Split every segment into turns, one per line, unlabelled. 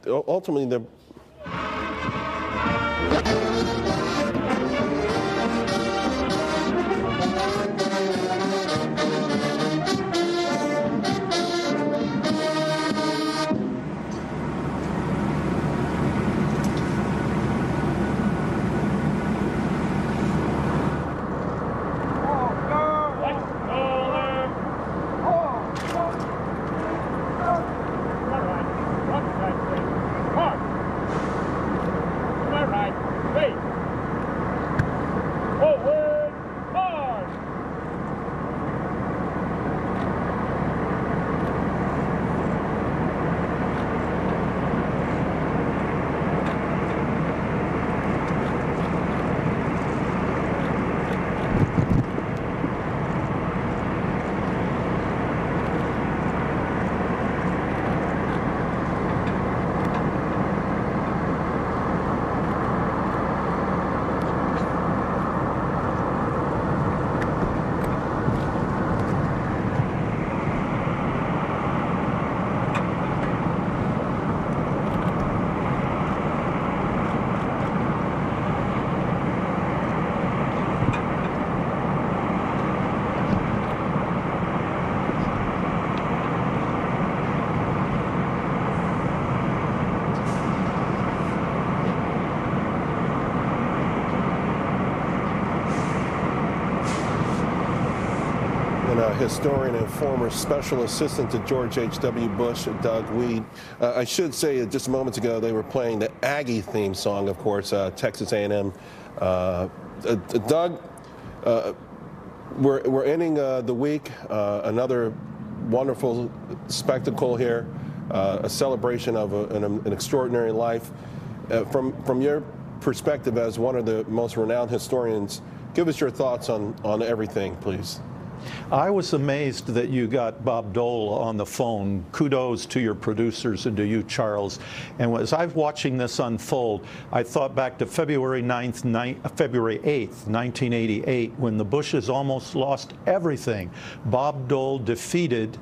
ultimately they're. Historian and former special assistant to George H.W. Bush, Doug Weed. I should say just moments ago they were playing the Aggie theme song, of course, Texas A&M. Doug, we're ending the week, another wonderful spectacle here, a celebration of an extraordinary life. From your perspective as one of the most renowned historians, give us your thoughts on everything, please.
I was amazed that you got Bob Dole on the phone. Kudos to your producers and to you, Charles. And as I was watching this unfold, I thought back to February 8th, 1988, when the Bushes almost lost everything. Bob Dole defeated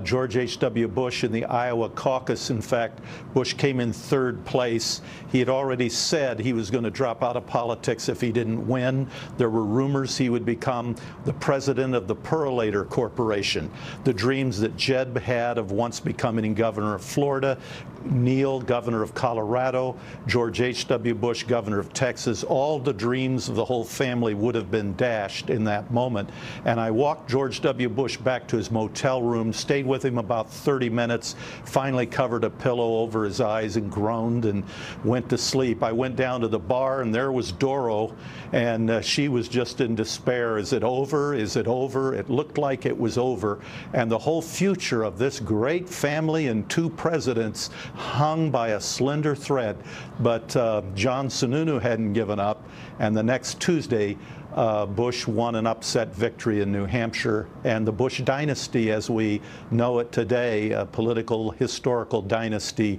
George H.W. Bush in the Iowa caucus. In fact, Bush came in third place. He had already said he was going to drop out of politics if he didn't win. There were rumors he would become the president of the Perolator Corporation. The dreams that Jeb had of once becoming governor of Florida, Neil, governor of Colorado, George H.W. Bush, governor of Texas, all the dreams of the whole family would have been dashed in that moment. And I walked George W. Bush back to his motel room, stayed with him about 30 minutes, finally covered a pillow over his eyes and groaned and went to sleep. I went down to the bar and there was Doro, and she was just in despair. Is it over? Is it over? It looked like it was over. And the whole future of this great family and two presidents hung by a slender thread. But John Sununu hadn't given up, and the next Tuesday, Bush won an upset victory in New Hampshire, and the Bush dynasty, as we know it today, a political, historical dynasty,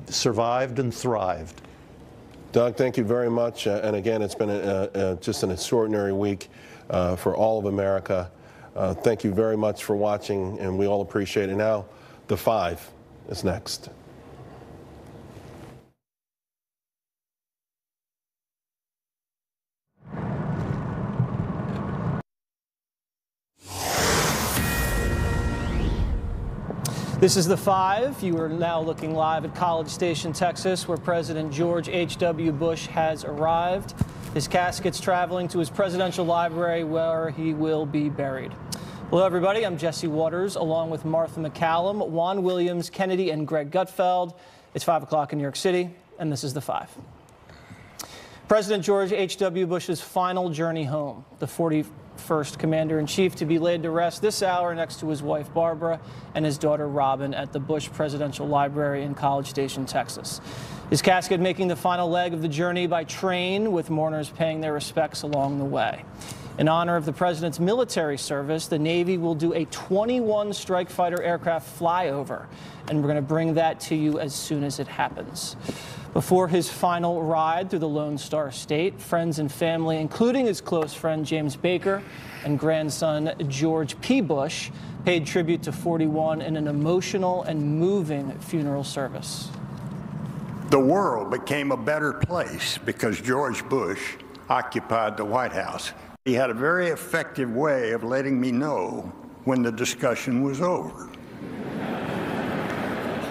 survived and thrived.
Doug, thank you very much. And again, it's been just an extraordinary week for all of America. Thank you very much for watching, and we all appreciate it. Now, The Five is next.
This is The Five. You are now looking live at College Station, Texas, where President George H.W. Bush has arrived. His casket's traveling to his presidential library, where he will be buried. Hello, everybody. I'm Jesse Waters, along with Martha McCallum, Juan Williams, Kennedy, and Greg Gutfeld. It's 5 o'clock in New York City, and this is The Five. President George H.W. Bush's final journey home, the 41st Commander-in-Chief, to be laid to rest this hour next to his wife Barbara and his daughter Robin at the Bush Presidential Library in College Station, Texas. His casket making the final leg of the journey by train, with mourners paying their respects along the way. In honor of the president's military service, the Navy will do a 21 strike fighter aircraft flyover, and we're going to bring that to you as soon as it happens. Before his final ride through the Lone Star State, friends and family, including his close friend James Baker and grandson George P. Bush, paid tribute to 41 in an emotional and moving funeral service.
The world became a better place because George Bush occupied the White House. He had a very effective way of letting me know when the discussion was over.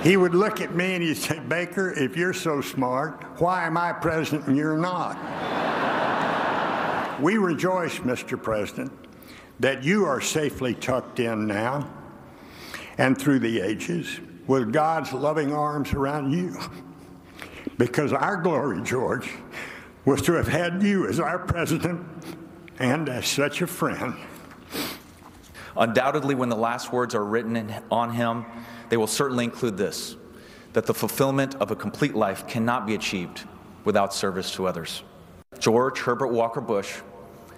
He would look at me and he'd say, "Baker, if you're so smart, why am I president and you're not?" We rejoice, Mr. President, that you are safely tucked in now and through the ages with God's loving arms around you. Because our glory, George, was to have had you as our president and as such a friend.
Undoubtedly, when the last words are written on him, they will certainly include this, that the fulfillment of a complete life cannot be achieved without service to others. George Herbert Walker Bush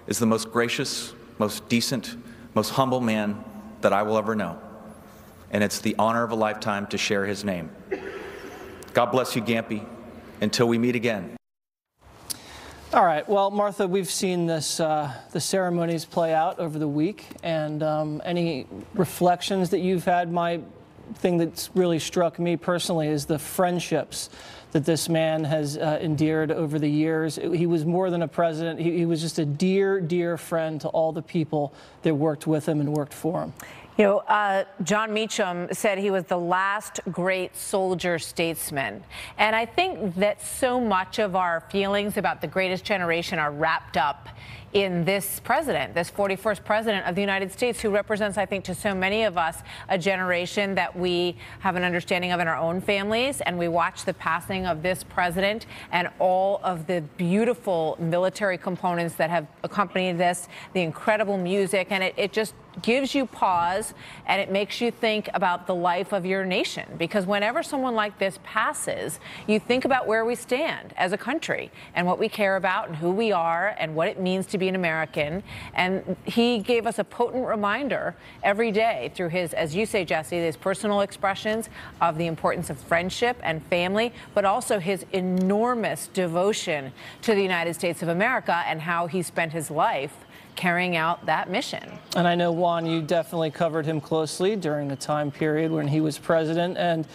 is the most gracious, most decent, most humble man that I will ever know, and it's the honor of a lifetime to share his name. God bless you, Gampy. Until we meet again.
All right. Well, Martha, we've seen this, the ceremonies play out over the week, and any reflections that you've had? My thing that's really struck me personally is the friendships that this man has endeared over the years. He was more than a president. He was just a dear, dear friend to all the people that worked with him and worked for him.
You know, John Meacham said he was the last great soldier statesman. And I think that so much of our feelings about the greatest generation are wrapped up in this president, this 41st president of the United States, who represents, I think, to so many of us, a generation that we have an understanding of in our own families. And we watch the passing of this president and all of the beautiful military components that have accompanied this, the incredible music, and it just gives you pause, and it makes you think about the life of your nation. Because whenever someone like this passes, you think about where we stand as a country and what we care about and who we are and what it means to be an American. And he gave us a potent reminder every day through his, as you say, Jesse, his personal expressions of the importance of friendship and family, but also his enormous devotion to the United States of America and how he spent his life carrying out that mission.
And I know, Juan, you definitely covered him closely during the time period when he was president. And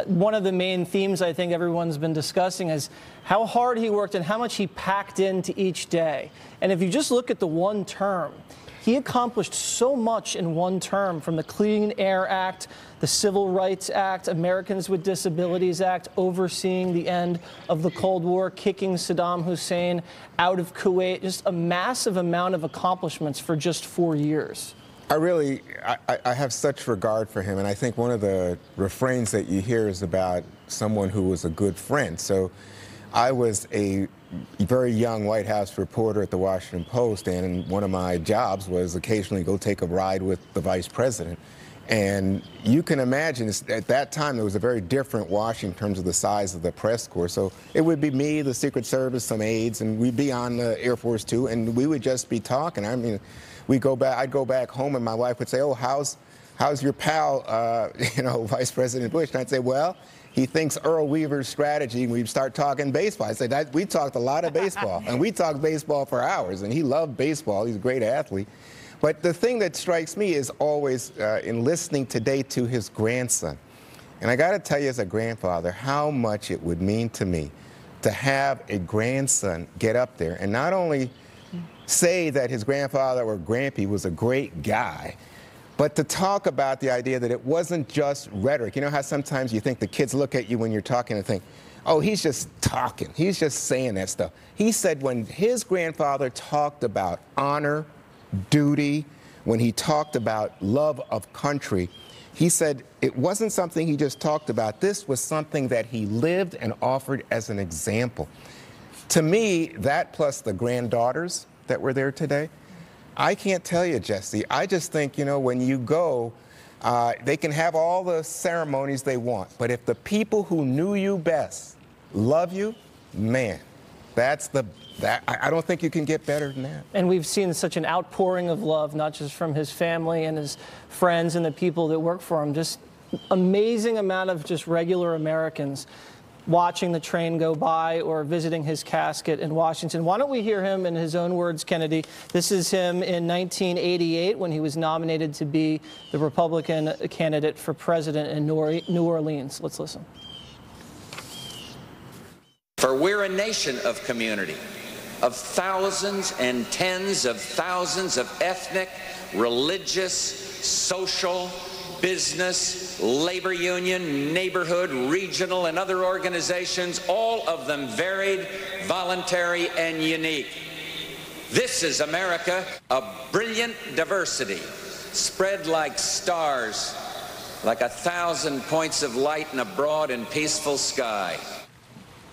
one of the main themes I think everyone's been discussing is how hard he worked and how much he packed into each day. And if you just look at the one term, he accomplished so much in one term, from the Clean Air Act, the Civil Rights Act, Americans with Disabilities Act, overseeing the end of the Cold War, kicking Saddam Hussein out of Kuwait, just a massive amount of accomplishments for just 4 years.
I have such regard for him, and I think one of the refrains that you hear is about someone who was a good friend. So I was a very young White House reporter at the Washington Post, and one of my jobs was occasionally go take a ride with the vice president. And you can imagine, at that time, there was a very different Washington in terms of the size of the press corps. So it would be me, the Secret Service, some aides, and we'd be on the Air Force too, and we would just be talking. I mean, I'd go back home, and my wife would say, "Oh, how's your pal, Vice President Bush?" And I'd say, "Well, he thinks Earl Weaver's strategy," and we'd start talking baseball. I said, we talked a lot of baseball, and we talked baseball for hours, and he loved baseball. He's a great athlete. But the thing that strikes me is always in listening today to his grandson. And I got to tell you, as a grandfather, how much it would mean to me to have a grandson get up there and not only say that his grandfather or Grampy was a great guy, but to talk about the idea that it wasn't just rhetoric. You know how sometimes you think the kids look at you when you're talking and think, "Oh, he's just talking. He's just saying that stuff." He said when his grandfather talked about honor, duty, when he talked about love of country, he said it wasn't something he just talked about. This was something that he lived and offered as an example. To me, that plus the granddaughters that were there today, I can't tell you, Jesse. I just think, when you go, they can have all the ceremonies they want, but if the people who knew you best love you, man, I don't think you can get better than that.
And we've seen such an outpouring of love, not just from his family and his friends and the people that work for him, just amazing amount of just regular Americans watching the train go by or visiting his casket in Washington. Why don't we hear him in his own words, Kennedy? This is him in 1988 when he was nominated to be the Republican candidate for president in New Orleans. Let's listen.
For we're a nation of community, of thousands and tens of thousands of ethnic, religious, social, business, labor union, neighborhood, regional, and other organizations, all of them varied, voluntary, and unique. This is America, a brilliant diversity, spread like stars, like 1,000 points of light in a broad and peaceful sky.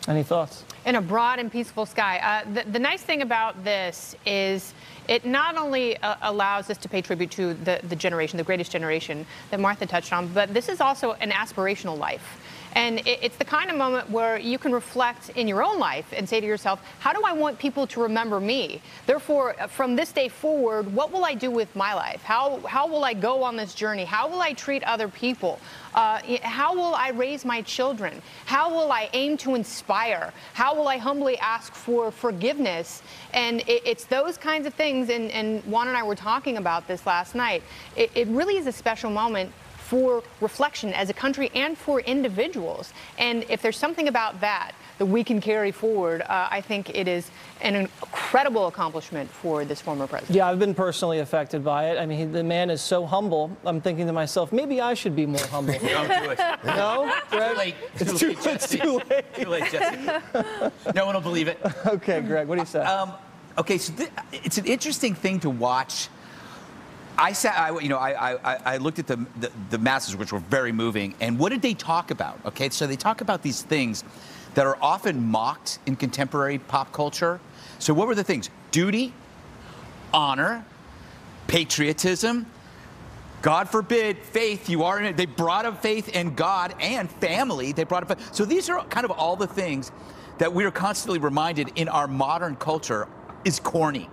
Any thoughts?
In a broad and peaceful sky. The nice thing about this is it not only allows us to pay tribute to the generation, the greatest generation that Martha touched on, but this is also an aspirational life. And it's the kind of moment where you can reflect in your own life and say to yourself, how do I want people to remember me? Therefore, from this day forward, what will I do with my life? How will I go on this journey? How will I treat other people? How will I raise my children? How will I aim to inspire? How will I humbly ask for forgiveness? And it's those kinds of things, and Juan and I were talking about this last night. It really is a special moment for reflection as a country and for individuals. And if there's something about that we can carry forward, I think it is an incredible accomplishment for this former president.
Yeah, I've been personally affected by it. I mean, the man is so humble. I'm thinking to myself, maybe I should be more humble.
Don't do it.
No? Greg?
Too late.
It's too late.
Too late, Jesse. No one will believe it.
Okay, Greg, what do you say?
Okay, so it's an interesting thing to watch. I looked at the masses, which were very moving, and what did they talk about? Okay, so they talk about these things that are often mocked in contemporary pop culture. So what were the things? Duty, honor, patriotism, God forbid, faith. You are in it. They brought up faith and God and family. They brought up. So these are kind of all the things that we are constantly reminded in our modern culture is corny.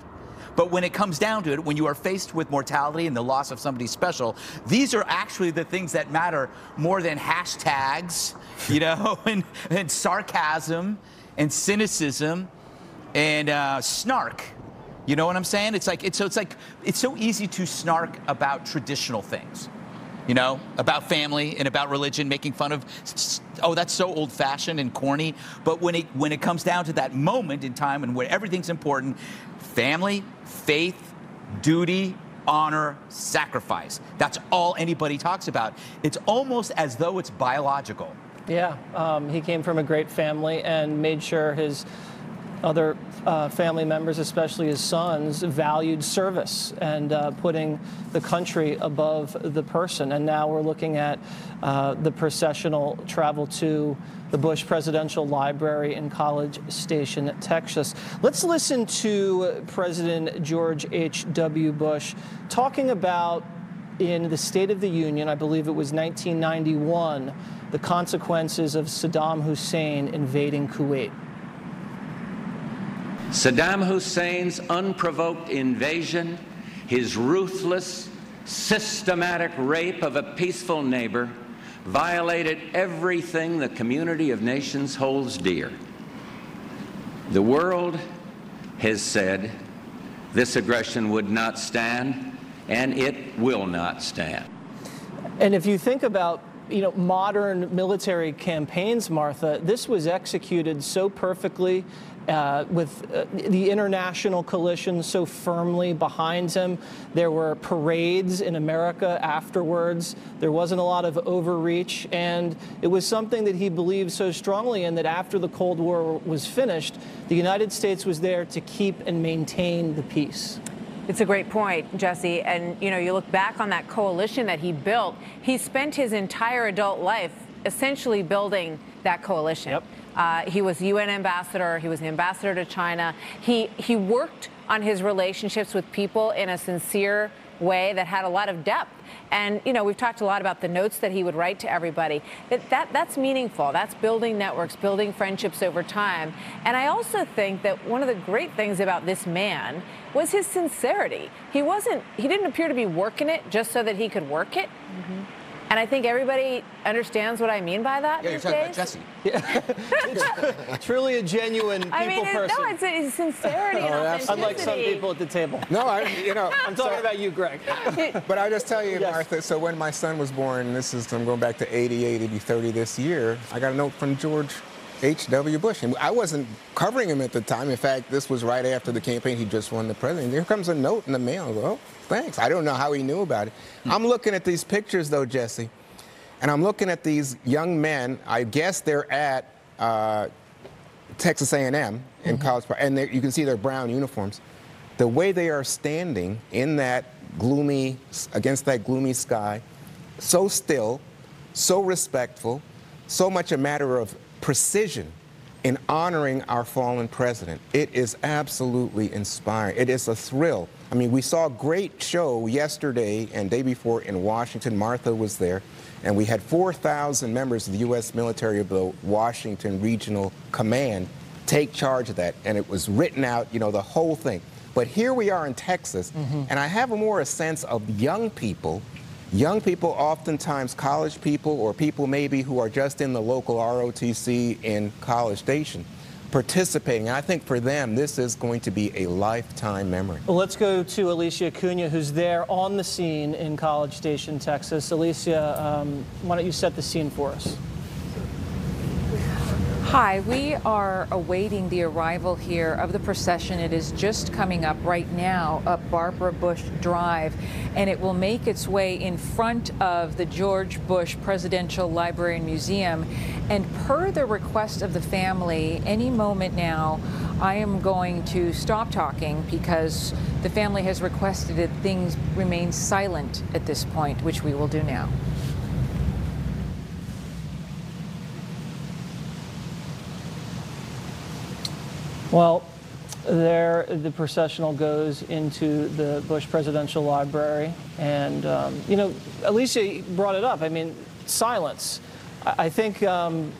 But when it comes down to it, when you are faced with mortality and the loss of somebody special, these are actually the things that matter more than hashtags, you know, and sarcasm and cynicism and snark. You know what I'm saying? It's so easy to snark about traditional things, you know, about family and about religion, making fun of, oh, that's so old-fashioned and corny. But when it comes down to that moment in time and where everything's important, family, faith, duty, honor, sacrifice. That's all anybody talks about. It's almost as though it's biological.
Yeah, he came from a great family and made sure his other family members, especially his sons, valued service and putting the country above the person. And now we're looking at the processional travel to the Bush Presidential Library in College Station, Texas. Let's listen to President George H.W. Bush talking about, in the State of the Union, I believe it was 1991, the consequences of Saddam Hussein invading Kuwait.
Saddam Hussein's unprovoked invasion, his ruthless, systematic rape of a peaceful neighbor, violated everything the community of nations holds dear. The world has said this aggression would not stand, and it will not stand.
And if you think about, you know, modern military campaigns, Martha, this was executed so perfectly with the international coalition so firmly behind him. There were parades in America afterwards. There wasn't a lot of overreach, and it was something that he believed so strongly in that after the Cold War was finished, the United States was there to keep and maintain the peace.
It's a great point, Jesse. And, you know, you look back on that coalition that he built, he spent his entire adult life essentially building that coalition.
Yep.
He was UN ambassador. He was an ambassador to China. He worked on his relationships with people in a sincere way that had a lot of depth. And, you know, we've talked a lot about the notes that he would write to everybody. That's meaningful. That's building networks, building friendships over time. And I also think that one of the great things about this man was his sincerity. He didn't appear to be working it just so that he could work it. Mm-hmm. And I think everybody understands what I mean by that.
Yeah, you're talking about Jesse.
Yeah. Truly a genuine people person.
No, it's sincerity and authenticity.
Unlike some people at the table.
No,
I'm talking about you, Greg.
But I'll just tell you,
Yes.
Martha, so when my son was born, I'm going back to 88, he'd be 30 this year, I got a note from George H.W. Bush. And I wasn't covering him at the time. In fact, this was right after the campaign. He just won the presidency. Here comes a note in the mail. I go, oh, thanks. I don't know how he knew about it. I'm looking at these pictures, though, Jesse, and I'm looking at these young men. I guess they're at Texas A&M in College Park, and you can see their brown uniforms. The way they are standing in that against that gloomy sky, so still, so respectful, so much a matter of precision in honoring our fallen president. It is absolutely inspiring. It is a thrill. I mean, we saw a great show yesterday and day before in Washington. Martha was there, and we had 4,000 members of the U.S. military of the Washington Regional Command take charge of that, and it was written out, you know, the whole thing. But here we are in Texas, and I have a sense of young people, oftentimes college people or people maybe who are just in the local ROTC in College Station, participating. And I think for them, this is going to be a lifetime memory.
Well, let's go to Alicia Cunha, who's there on the scene in College Station, Texas. Alicia, why don't you set the scene for us?
Hi, we are awaiting the arrival here of the procession. It is just coming up right now up Barbara Bush Drive, and it will make its way in front of the George Bush Presidential Library and Museum. And per the request of the family, any moment now, I am going to stop talking because the family has requested that things remain silent at this point, which we will do now.
Well, there the processional goes into the Bush Presidential Library, and you know, Alicia brought it up. I mean, silence. I think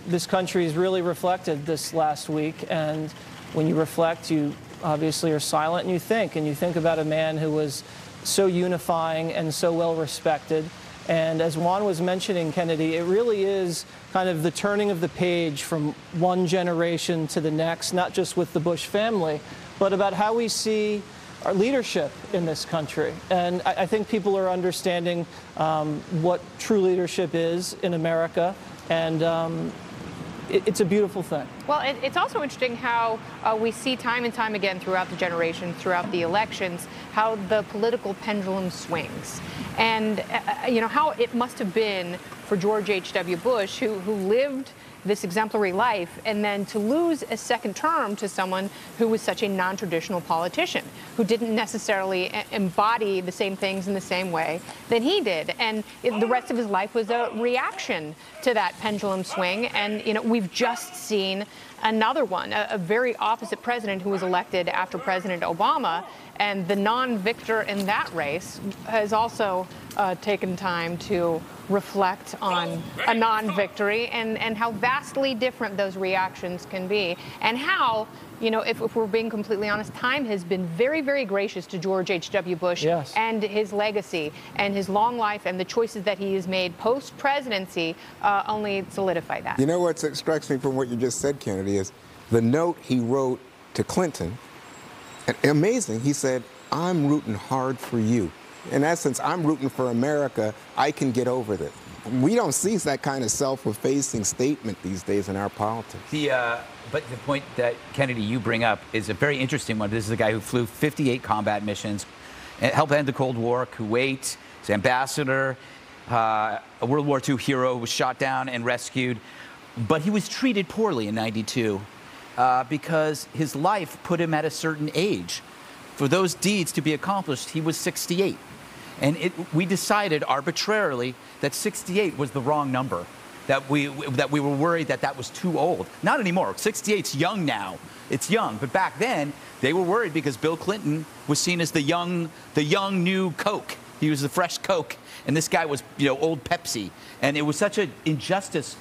this country has really reflected this last week, and when you reflect, you obviously are silent and you think about a man who was so unifying and so well respected. And as Juan was mentioning, Kennedy, it really is kind of the turning of the page from one generation to the next, not just with the Bush family, but about how we see our leadership in this country. And I think people are understanding what true leadership is in America, and it's a beautiful thing.
Well, it's also interesting how we see time and time again throughout the generations, throughout the elections, how the political pendulum swings. And, you know, how it must have been for George H.W. Bush, who lived this exemplary life, and then to lose a second term to someone who was such a non-traditional politician, who didn't necessarily embody the same things in the same way that he did. And the rest of his life was a reaction to that pendulum swing. And, you know, we've just seen another one, a very opposite president who was elected after President Obama. And the non-victor in that race has also taken time to reflect on a non-victory and how vastly different those reactions can be. And how, you know, if we're being completely honest, time has been very, very gracious to George H.W. Bush and his legacy and his long life, and the choices that he has made post-presidency only solidify that.
You know what strikes me from what you just said, Kennedy, is the note he wrote to Clinton. Amazing. He said, "I'm rooting hard for you." In essence, I'm rooting for America. I can get over this. We don't see that kind of self-effacing statement these days in our politics.
But the point that, Kennedy, you bring up is a very interesting one. This is a guy who flew 58 combat missions, helped end the Cold War, Kuwait, was ambassador, a World War II hero, was shot down and rescued. But he was treated poorly in '92 because his life put him at a certain age. For those deeds to be accomplished, he was 68. And we decided arbitrarily that 68 was the wrong number, that we were worried that that was too old. Not anymore. 68's young now. It's young. But back then, they were worried because Bill Clinton was seen as the young new Coke. He was the fresh Coke, and this guy was, old Pepsi. And it was such an injustice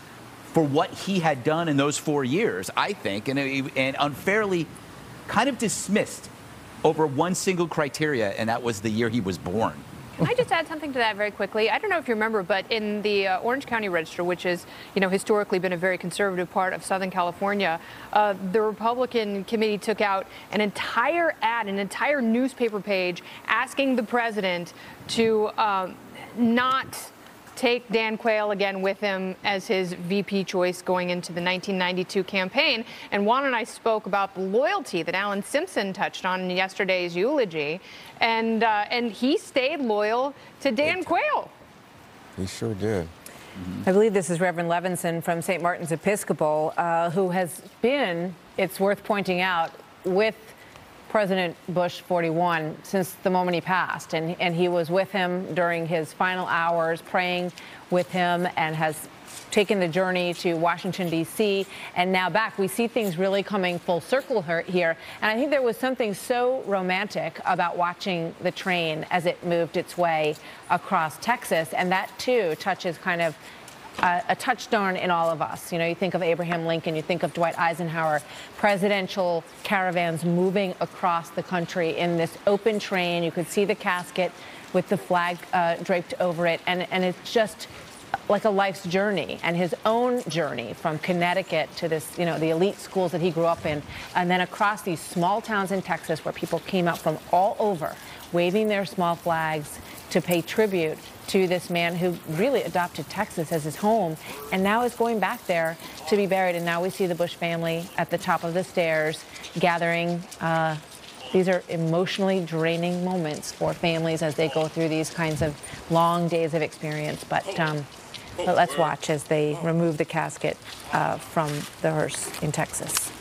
for what he had done in those 4 years, I think, and unfairly kind of dismissed over one single criteria, and that was the year he was born.
Can I just add something to that very quickly? I don't know if you remember, but in the Orange County Register, which has, historically been a very conservative part of Southern California, the Republican committee took out an entire ad, an entire newspaper page asking the president to not take Dan Quayle again with him as his VP choice going into the 1992 campaign. And Juan and I spoke about the loyalty that Alan Simpson touched on in yesterday's eulogy, and he stayed loyal to Dan Quayle.
He sure did.
I believe this is Reverend Levinson from St. Martin's Episcopal, who has been, it's worth pointing out, with President Bush 41 since the moment he passed, and he was with him during his final hours, praying with him, and has taken the journey to Washington, D.C., and now back. We see things really coming full circle here, and I think there was something so romantic about watching the train as it moved its way across Texas, and that too touches kind of a touchstone in all of us. You think of Abraham Lincoln, you think of Dwight Eisenhower, presidential caravans moving across the country in this open train. You could see the casket with the flag draped over it, and it's just like a life's journey, and his own journey from Connecticut to this, the elite schools that he grew up in, and then across these small towns in Texas where people came out from all over, waving their small flags to pay tribute to this man who really adopted Texas as his home and now is going back there to be buried. And now we see the Bush family at the top of the stairs gathering. These are emotionally draining moments for families as they go through these kinds of long days of experience. But let's watch as they remove the casket from the hearse in Texas.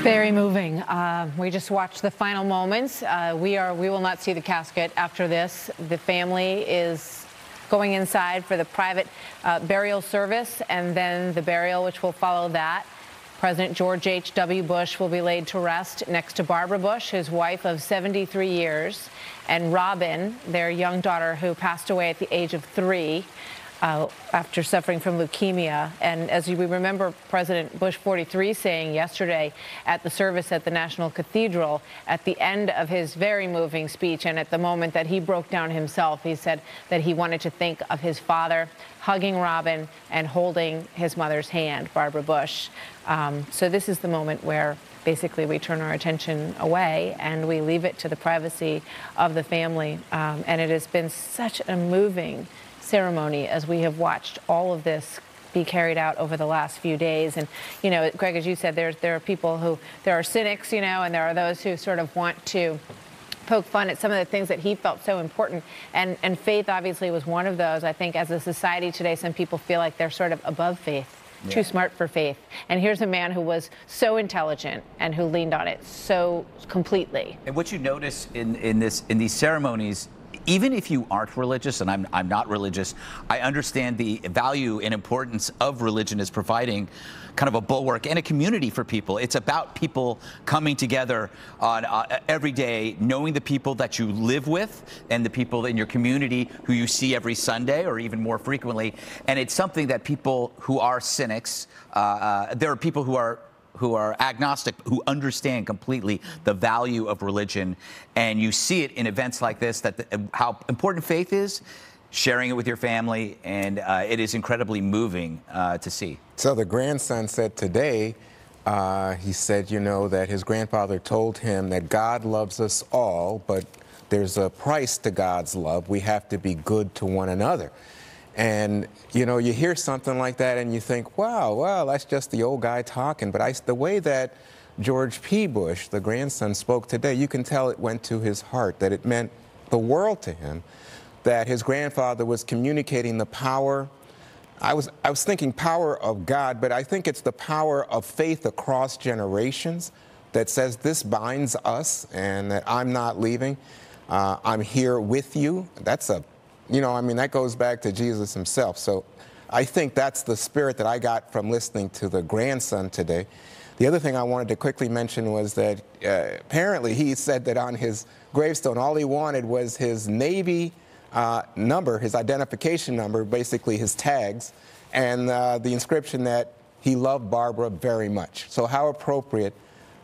Very moving. We just watched the final moments. We will not see the casket after this. The family is going inside for the private burial service, and then the burial, which will follow that. President George H.W. Bush will be laid to rest next to Barbara Bush, his wife of 73 years, and Robin, their young daughter, who passed away at the age of 3. After suffering from leukemia. And as we remember President Bush 43 saying yesterday at the service at the National Cathedral, at the end of his very moving speech and at the moment that he broke down himself, he said that he wanted to think of his father hugging Robin and holding his mother's hand, Barbara Bush. So this is the moment where basically we turn our attention away and we leave it to the privacy of the family. And it has been such a moving ceremony as we have watched all of this be carried out over the last few days. And, you know, Greg, as you said, there are people who, there are cynics, you know, and there are those who sort of want to poke fun at some of the things that he felt so important. And faith obviously was one of those. I think as a society today, some people feel like they're sort of above faith. Yeah. Too smart for faith. And here's a man who was so intelligent and who leaned on it so completely.
And what you notice in these ceremonies, even if you aren't religious, and I'm not religious, I understand the value and importance of religion as providing kind of a bulwark and a community for people. It's about people coming together on every day, knowing the people that you live with and the people in your community who you see every Sunday or even more frequently. And it's something that people who are cynics, there are people who are agnostic, who understand completely the value of religion. And you see it in events like this, that how important faith is, sharing it with your family, and it is incredibly moving to see.
So the grandson said today, he said, you know, that his grandfather told him that God loves us all, but there's a price to God's love. We have to be good to one another. And, you know, you hear something like that and you think, wow, well, that's just the old guy talking. But the way that George P. Bush, the grandson, spoke today, you can tell it went to his heart, that it meant the world to him, that his grandfather was communicating the power. I was thinking power of God, but I think it's the power of faith across generations that says this binds us and that I'm not leaving. I'm here with you. That's a You know, I mean, that goes back to Jesus himself. So I think that's the spirit that I got from listening to the grandson today. The other thing I wanted to quickly mention was that apparently he said that on his gravestone, all he wanted was his Navy number, his identification number, basically his tags, and the inscription that he loved Barbara very much. So how appropriate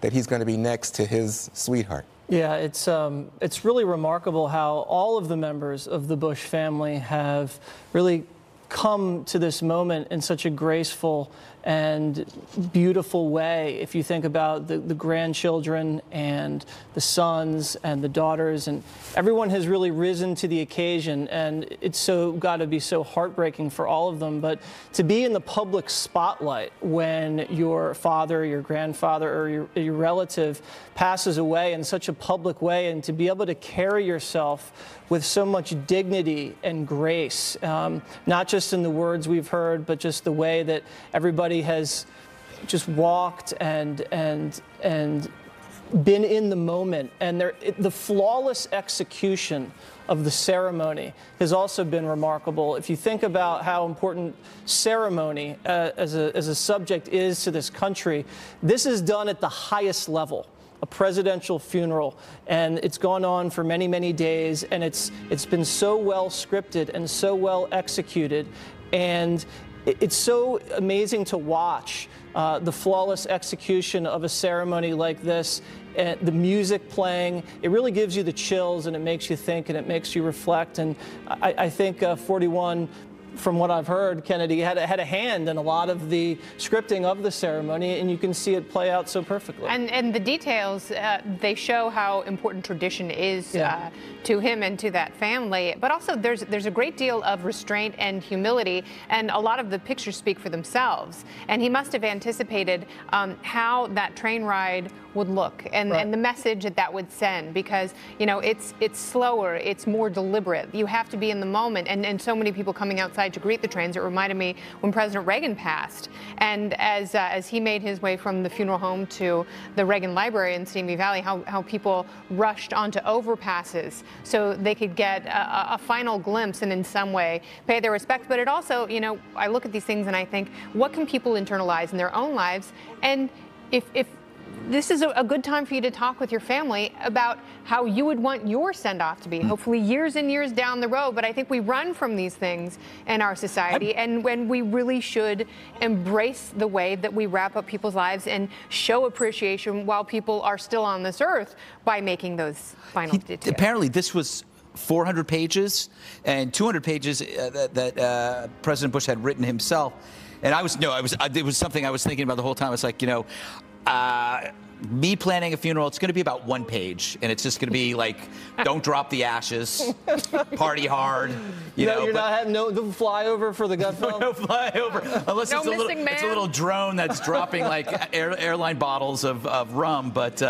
that he's going to be next to his sweetheart.
Yeah, it's really remarkable how all of the members of the Bush family have really come to this moment in such a graceful and beautiful way. If you think about the grandchildren and the sons and the daughters, and everyone has really risen to the occasion, and it's so got to be so heartbreaking for all of them. But to be in the public spotlight when your father, your grandfather, or your relative passes away in such a public way, and to be able to carry yourself with so much dignity and grace, not just in the words we've heard, but just the way that everybody has just walked and been in the moment. And the flawless execution of the ceremony has also been remarkable. If you think about how important ceremony as a subject is to this country, this is done at the highest level. A presidential funeral, and it's gone on for many, many days, and it's been so well scripted and so well executed, and it's so amazing to watch the flawless execution of a ceremony like this. The music playing, it really gives you the chills, and it makes you think, and it makes you reflect. And I think 41, from what I've heard, Kennedy had a hand in a lot of the scripting of the ceremony, and you can see it play out so perfectly.
And the details, they show how important tradition is to him and to that family. But also there's a great deal of restraint and humility, and a lot of the pictures speak for themselves. And he must have anticipated how that train ride would look and the message that would send, because, you know, it's slower, it's more deliberate. You have to be in the moment, and so many people coming outside outside to greet the trains. It reminded me when President Reagan passed, and as he made his way from the funeral home to the Reagan Library in Simi Valley, how people rushed onto overpasses so they could get a final glimpse and in some way pay their respects. But it also, you know, I look at these things and I think, what can people internalize in their own lives? And if this is a good time for you to talk with your family about how you would want your send-off to be, hopefully years and years down the road. But I think we run from these things in our society, and when we really should embrace the way that we wrap up people's lives and show appreciation while people are still on this earth by making those final details.
Apparently, this was 400 pages and 200 pages that President Bush had written himself. And it was something I was thinking about the whole time. It's like, you know, me planning a funeral, it's going to be about 1 page, and it's just going to be like, don't drop the ashes, party hard.
You're not having no flyover for the gut film?
No flyover, unless it's a little drone that's dropping like airline bottles of rum. But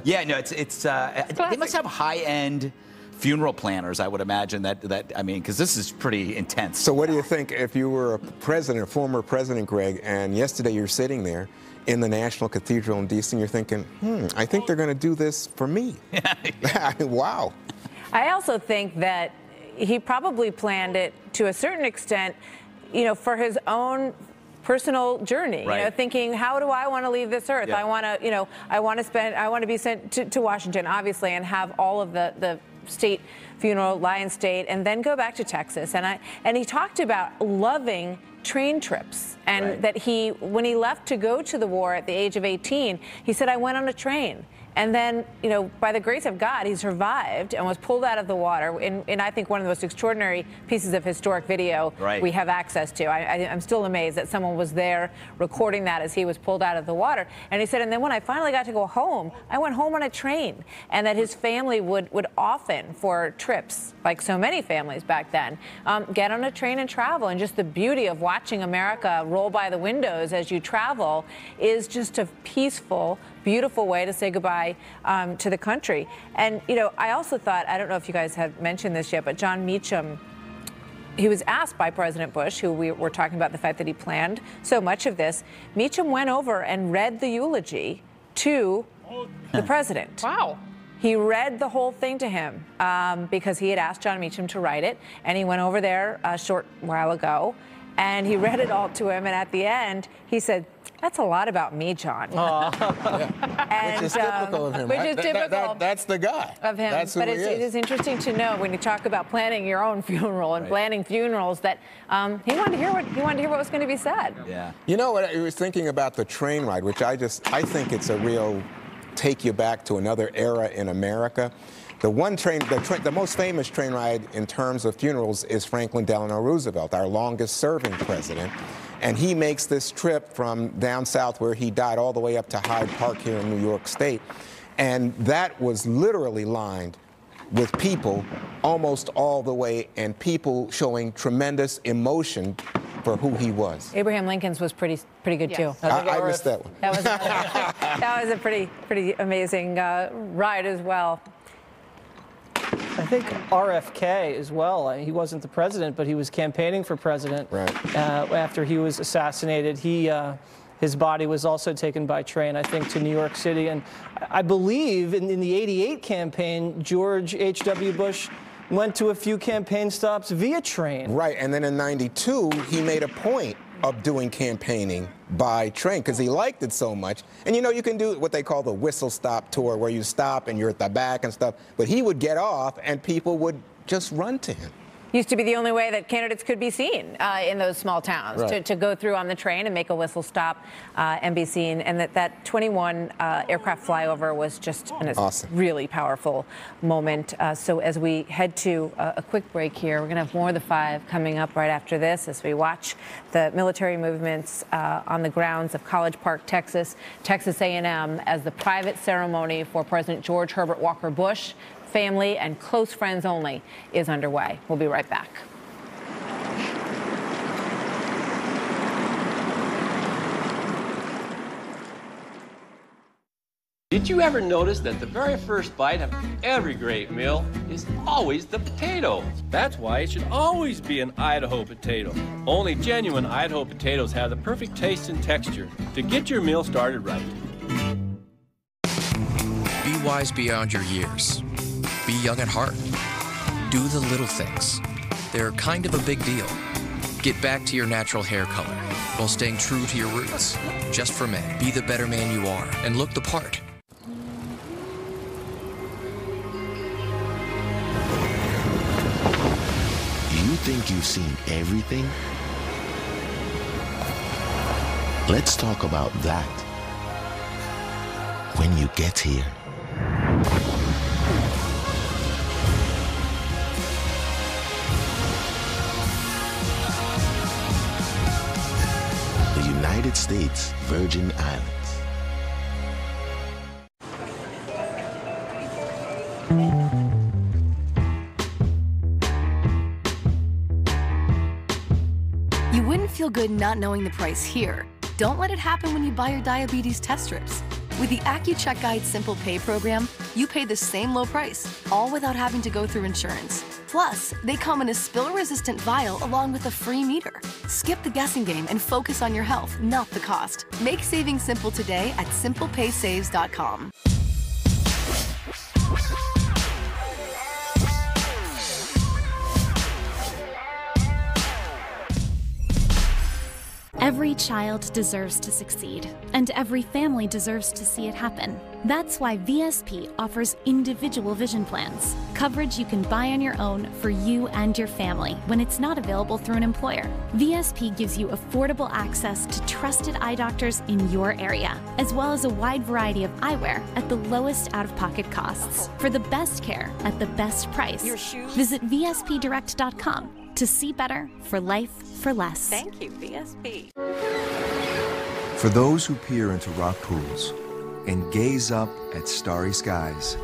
yeah, no, they must have high-end funeral planners, I would imagine, I mean, because this is pretty intense.
So what do you think if you were a former president, Greg, and yesterday you're sitting there in the National Cathedral in D.C. and you're thinking, I think they're going to do this for me. Wow.
I also think that he probably planned it to a certain extent, you know, for his own personal journey,
right.
You know, thinking, how do I want to leave this earth?
Yeah.
I want to, you know, I want to be sent to Washington, obviously, and have all of the state funeral, lie in state, and then go back to Texas. And he talked about loving train trips, and
right.
that when he left to go to the war at the age of 18, he said, I went on a train. And then, you know, by the grace of God, he survived and was pulled out of the water in I think, one of the most extraordinary pieces of historic video
right.
we have access to. I'm still amazed that someone was there recording that as he was pulled out of the water. And he said, and then when I finally got to go home, I went home on a train. And that his family would often, for trips, like so many families back then, get on a train and travel. And just the beauty of watching America roll by the windows as you travel is just a peaceful, beautiful way to say goodbye to the country. And, you know, I also thought, I don't know if you guys have mentioned this yet, but John Meacham, he was asked by President Bush, who we were talking about the fact that he planned so much of this. Meacham went over and read the eulogy to the president.
Wow.
He read the whole thing to him because he had asked John Meacham to write it, and he went over there a short while ago, and he read it all to him, and at the end, he said, that's a lot about me, John.
And, which is typical of him.
Which is typical
that's the guy.
Of him.
That's who
but
he
it is interesting to know when you talk about planning your own funeral and
right.
planning funerals that he wanted to hear what was going to be said.
Yeah.
You know what? I was thinking about the train ride, which I think it's a real take you back to another era in America. The most famous train ride in terms of funerals is Franklin Delano Roosevelt, our longest serving president. And he makes this trip from down south where he died all the way up to Hyde Park here in New York State. And that was literally lined with people almost all the way, and people showing tremendous emotion for who he was.
Abraham Lincoln's was pretty good too.
I missed that one.
That was a pretty amazing ride as well.
I think RFK as well. He wasn't the president, but he was campaigning for president.
Right.
After he was assassinated, his body was also taken by train, I think, to New York City. And I believe in the '88 campaign, George H.W. Bush went to a few campaign stops via train.
Right, and then in '92, he made a point of doing campaigning by train because he liked it so much. And you know, you can do what they call the whistle stop tour, where you stop and you're at the back and stuff. But he would get off and people would just run to him.
Used to be the only way that candidates could be seen in those small towns,
right.
to go through on the train and make a whistle stop and be seen. And that 21 aircraft flyover was just an
awesome,
really powerful moment. So as we head to a quick break here, we're going to have more of the 5 coming up right after this as we watch the military movements on the grounds of College Park, Texas A&M, as the private ceremony for President George Herbert Walker Bush, family and close friends only, is underway. We'll be right back.
Did you ever notice that the very first bite of every great meal is always the potato? That's why it should always be an Idaho potato. Only genuine Idaho potatoes have the perfect taste and texture to get your meal started right.
Be wise beyond your years. Be young at heart. Do the little things. They're kind of a big deal. Get back to your natural hair color while staying true to your roots. Just for men. Be the better man you are and look the part.
You think you've seen everything? Let's talk about that when you get here. The United States Virgin Islands.
You wouldn't feel good not knowing the price here. Don't let it happen when you buy your diabetes test strips. With the AccuCheck Guide Simple Pay program, you pay the same low price, all without having to go through insurance. Plus, they come in a spill-resistant vial along with a free meter. Skip the guessing game and focus on your health, not the cost. Make saving simple today at simplepaysaves.com.
Every child deserves to succeed, and every family deserves to see it happen. That's why VSP offers individual vision plans, coverage you can buy on your own for you and your family when it's not available through an employer. VSP gives you affordable access to trusted eye doctors in your area, as well as a wide variety of eyewear at the lowest out-of-pocket costs. For the best care at the best price, visit VSPdirect.com to see better for life for less.
Thank you, VSP.
For those who peer into rock pools and gaze up at starry skies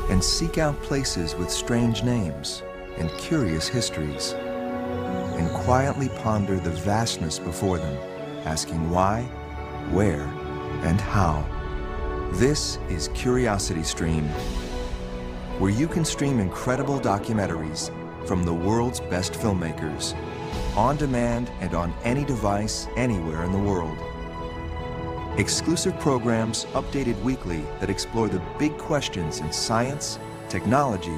and seek out places with strange names and curious histories and quietly ponder the vastness before them, asking why, where, and how. This is Curiosity Stream, where you can stream incredible documentaries from the world's best filmmakers, on demand and on any device anywhere in the world. Exclusive programs updated weekly that explore the big questions in science, technology,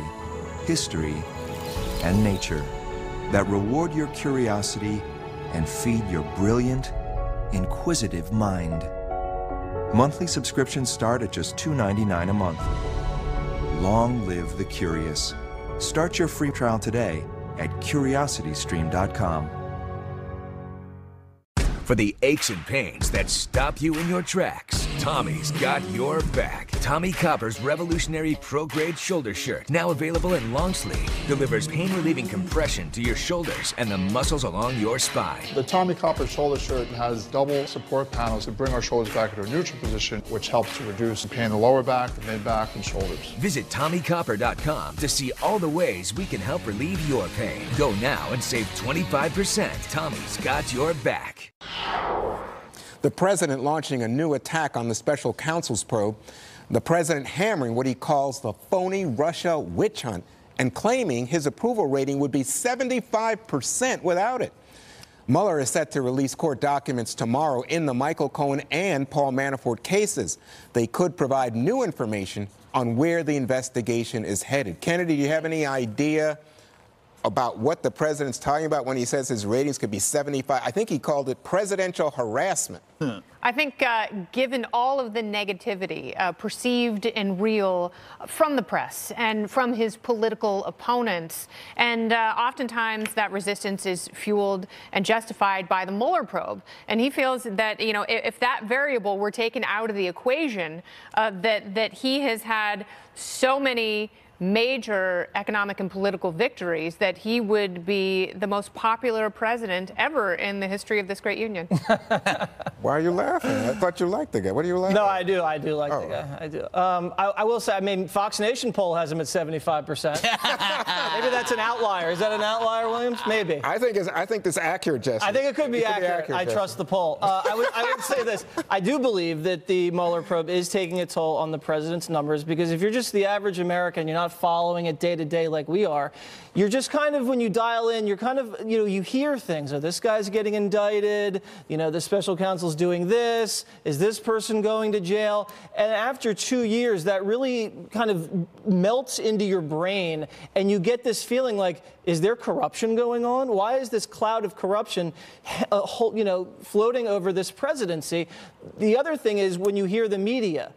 history, and nature that reward your curiosity and feed your brilliant, inquisitive mind. Monthly subscriptions start at just $2.99 a month. Long live the curious. Start your free trial today at curiositystream.com.
For the aches and pains that stop you in your tracks, Tommy's got your back. Tommy Copper's revolutionary pro-grade shoulder shirt, now available in long sleeve, delivers pain-relieving compression to your shoulders and the muscles along your spine.
The Tommy Copper shoulder shirt has double support panels to bring our shoulders back into a neutral position, which helps to reduce pain in the lower back, the mid-back, and shoulders.
Visit TommyCopper.com to see all the ways we can help relieve your pain. Go now and save 25%. Tommy's got your back.
The president launching a new attack on the special counsel's probe. The president hammering what he calls the phony Russia witch hunt and claiming his approval rating would be 75% without it. Mueller is set to release court documents tomorrow in the Michael Cohen and Paul Manafort cases. They could provide new information on where the investigation is headed. Kennedy, do you have any idea about what the president's talking about when he says his ratings could be 75? I think he called it presidential harassment.
I think given all of the negativity perceived and real from the press and from his political opponents, and oftentimes that resistance is fueled and justified by the Mueller probe. And he feels that, you know, if that variable were taken out of the equation, that he has had so many major economic and political victories, that he would be the most popular president ever in the history of this great union.
Why are you laughing? I thought you liked the guy. What are you laughing
No,
at?
I do like the guy. I do. I will say, I mean, Fox Nation poll has him at 75%. Maybe that's an outlier. Is that an outlier, Williams? Maybe.
I think it's accurate, Jesse.
I think it could be accurate. I trust the poll. I would say this. I do believe that the Mueller probe is taking a toll on the president's numbers, because if you're just the average American, you're not following it day to day like we are, you're just kind of, when you dial in, you're kind of, you hear things. Oh, this guy's getting indicted. The special counsel's doing this. Is this person going to jail? And after 2 years, that really kind of melts into your brain, and you get this feeling like, is there corruption going on? Why is this cloud of corruption, floating over this presidency? The other thing is, when you hear the media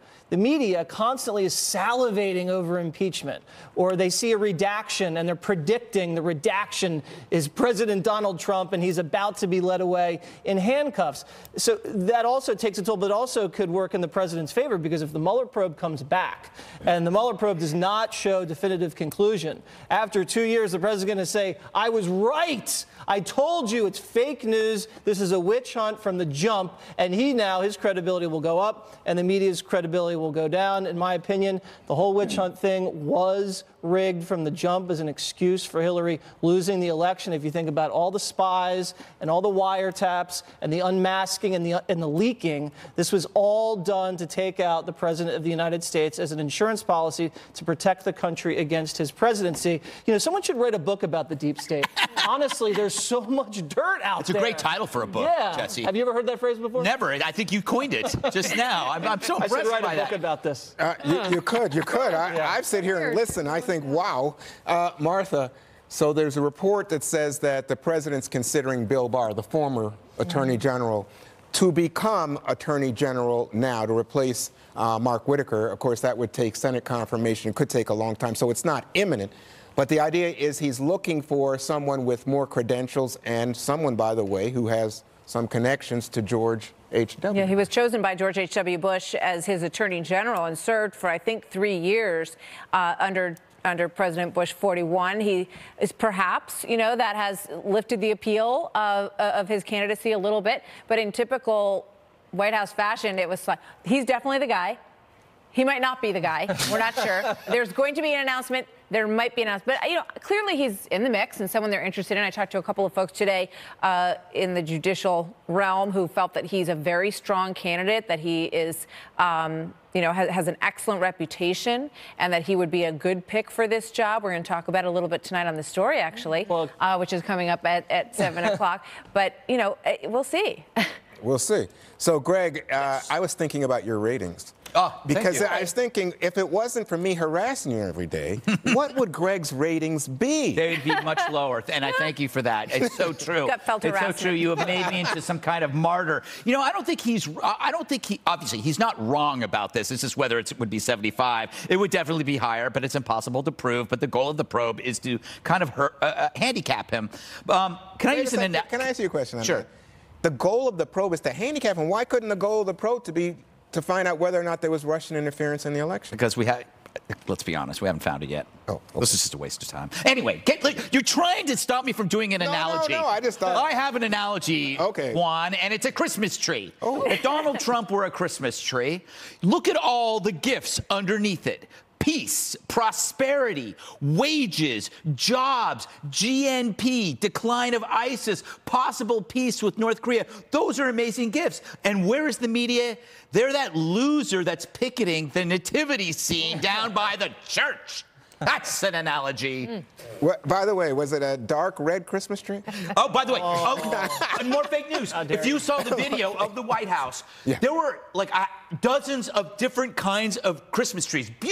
constantly is salivating over impeachment, or they see a redaction and they're predicting the redaction is President Donald Trump and he's about to be led away in handcuffs. So that also takes a toll, but also could work in the president's favor, because if the Mueller probe comes back and the Mueller probe does not show definitive conclusion, after 2 years, the president's going to say, I was right. I told you it's fake news. This is a witch hunt from the jump. And his credibility will go up and the media's credibility will go down. In my opinion, the whole witch hunt thing was rigged from the jump as an excuse for Hillary losing the election. If you think about all the spies and all the wiretaps and the unmasking and the leaking, this was all done to take out the president of the United States as an insurance policy to protect the country against his presidency. Someone should write a book about the deep state. Honestly, there's so much dirt out there.
It's a great title for a book, Jesse.
Have you ever heard that phrase before?
Never. I think you coined it just now. I'm so impressed by that.
I should write a book about this.
You could. I sit here and listen. I think, wow. Martha, so there's a report that says that the president's considering Bill Barr, the former Attorney General, to become Attorney General now, to replace Mark Whitaker. Of course, that would take Senate confirmation. It could take a long time, so it's not imminent. But the idea is he's looking for someone with more credentials, and someone, by the way, who has some connections to George H.W.
Yeah, he was chosen by George H.W. Bush as his Attorney General and served for, I think, 3 years under President Bush 41. He is perhaps, that has lifted the appeal of his candidacy a little bit. But in typical White House fashion, it was like, he's definitely the guy. He might not be the guy. We're not sure. There's going to be an announcement. There might be an announcement. But, clearly he's in the mix and someone they're interested in. I talked to a couple of folks today in the judicial realm who felt that he's a very strong candidate, that he is, has an excellent reputation, and that he would be a good pick for this job. We're going to talk about it a little bit tonight on the story, actually, which is coming up at 7 o'clock. But, we'll see.
We'll see. So, Greg, I was thinking about your ratings.
Oh,
because I was thinking, if it wasn't for me harassing you every day, what would Greg's ratings be?
They'd be much lower, and I thank you for that. It's so true. It's so true. You have made me into some kind of martyr. I don't think obviously, he's not wrong about this. It's just whether it would be 75. It would definitely be higher, but it's impossible to prove. But the goal of the probe is to kind of handicap him. Can I
ask you a question?
Sure.
The goal of the probe is to handicap him. Why couldn't the goal of the probe to find out whether or not there was Russian interference in the election?
Because let's be honest, we haven't found it yet. Oh, okay. This is just a waste of time. Anyway, you're trying to stop me from doing an analogy.
No, I just thought...
I have an analogy, Juan, and it's a Christmas tree. Oh. If Donald Trump were a Christmas tree, look at all the gifts underneath it. Peace, prosperity, wages, jobs, GNP, decline of ISIS, possible peace with North Korea. Those are amazing gifts. And where is the media? They're that loser that's picketing the nativity scene down by the church. That's an analogy.
By the way, was it a dark red Christmas tree?
Oh, by the way, more fake news. If you saw the video of the White House, there were like dozens of different kinds of Christmas trees. Beautiful.